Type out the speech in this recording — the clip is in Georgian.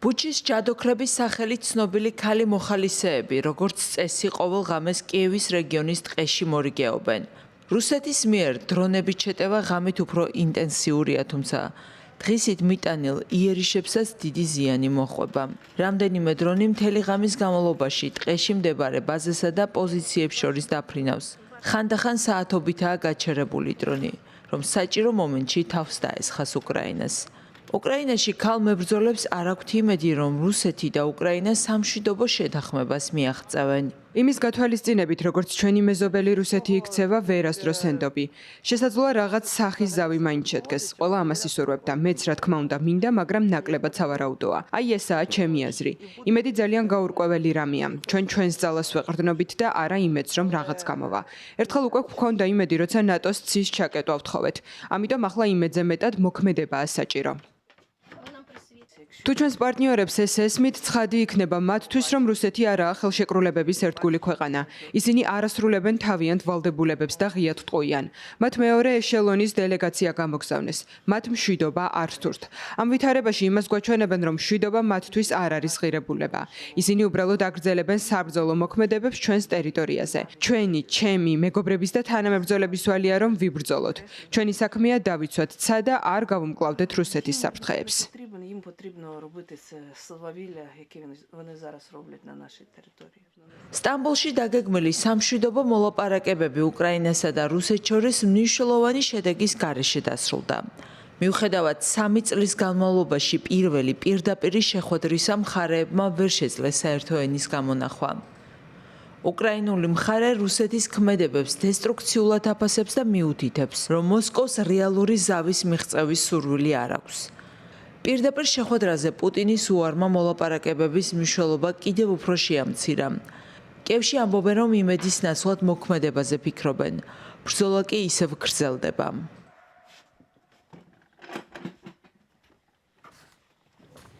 ბუჩის ჯადოქრების სახელით ცნობილი ქალი მოხალისეები, როგორც წესი, ყოველ ღამეს კიევის რეგიონის ტყეში მორიგეობენ. რუსეთის მიერ დრონებით შეტევა ღამით უფრო ინტენსიურია, თუმცა დღისით მიტანილ იერიშებსაც დიდი ზიანი მოჰყვება. რამდენიმე დრონი მთელი ღამის განმავლობაში ტყეში მდებარე ბაზასა და პოზიციებს შორის დაფრინავს. ხანდახან საათობითაა გაჩერებული დრონი, რომ საჭირო მომენტში თავს დაესხას უკრაინას. უკრაინაში ქალ მებრძოლებს არ აქვთ იმედი, რომ რუსეთი და უკრაინა სამშვიდობო შეთანხმებას მიაღწევენ. იმის გათვალისწინებით, როგორც ჩვენი მეზობელი რუსეთი იქცევა, ვერასდროს ენდობი. შესაძლოა რაღაც სახის ზავი მაინც შედგეს. ყველა ამას ისურვებდა, მეც რა თქმა უნდა მინდა, მაგრამ ნაკლებად სავარაუდოა. აი ესაა ჩემი აზრი. იმედი ძალიან გაურკვეველი რამეა. ჩვენ ჩვენს ძალას ვეყრდნობით და არა იმედს, რომ რაღაც გამოვა. ერთხელ უკვე გვქონდა იმედი, როცა ნატოს ცის ჩაკეტვა ვთხოვეთ. ამიტომ ახლა იმედზე მეტად მოქმედებაა საჭირო. თუ ჩვენს პარტნიორებს ეს ესმით, ცხადი იქნება მათთვის, რომ რუსეთი არაა ხელშეკრულებების ერთგული ქვეყანა. ისინი არასრულებენ თავიანთ ვალდებულებებს და ღიად ტყუიან. მათ მეორე ეშელონის დელეგაცია გამოგზავნეს. მათ მშვიდობა არ სურთ. ამ ვითარებაში იმას გვაჩვენებენ, რომ მშვიდობა მათთვის არ არის ღირებულება. ისინი უბრალოდ აგრძელებენ საბრძოლო მოქმედებებს ჩვენს ტერიტორიაზე. ჩვენი, ჩემი, მეგობრების და თანამებრძოლების ვალია, რომ ვიბრძოლოთ. ჩვენი საქმეა დავიცვათ ცა და არ გავუმკლავდეთ რუსეთის საფრთხეებს. робити свавілля, яке вони зараз роблять на нашій території. სტამბოლში დაგეგმილი სამშვიდობო მოლაპარაკებები უკრაინასა და რუსეთს შორის მნიშვნელოვანი შედეგის გარეშე დასრულდა. მიუხედავად 3 წლის განმავლობაში პირველი პირდაპირი შეხვედრისა მხარეებმა ვერ შეძლეს საერთო ენის გამონახვა. უკრაინული მხარე რუსეთის ქმედებებს დესტრუქციულად აფასებს და მიუთითებს, რომ მოსკოვს რეალური ზავის მიღწევის სურვილი არ აქვს. პირდაპირ შეხვედრაზე პუტინის უარმა მოლაპარაკებების მნიშვნელობა კიდევ უფრო შეამცირა. კიევში ამბობენ, რომ იმედის ნაცვლად მოქმედებაზე ფიქრობენ. ბრძოლა კი ისევ გრძელდება.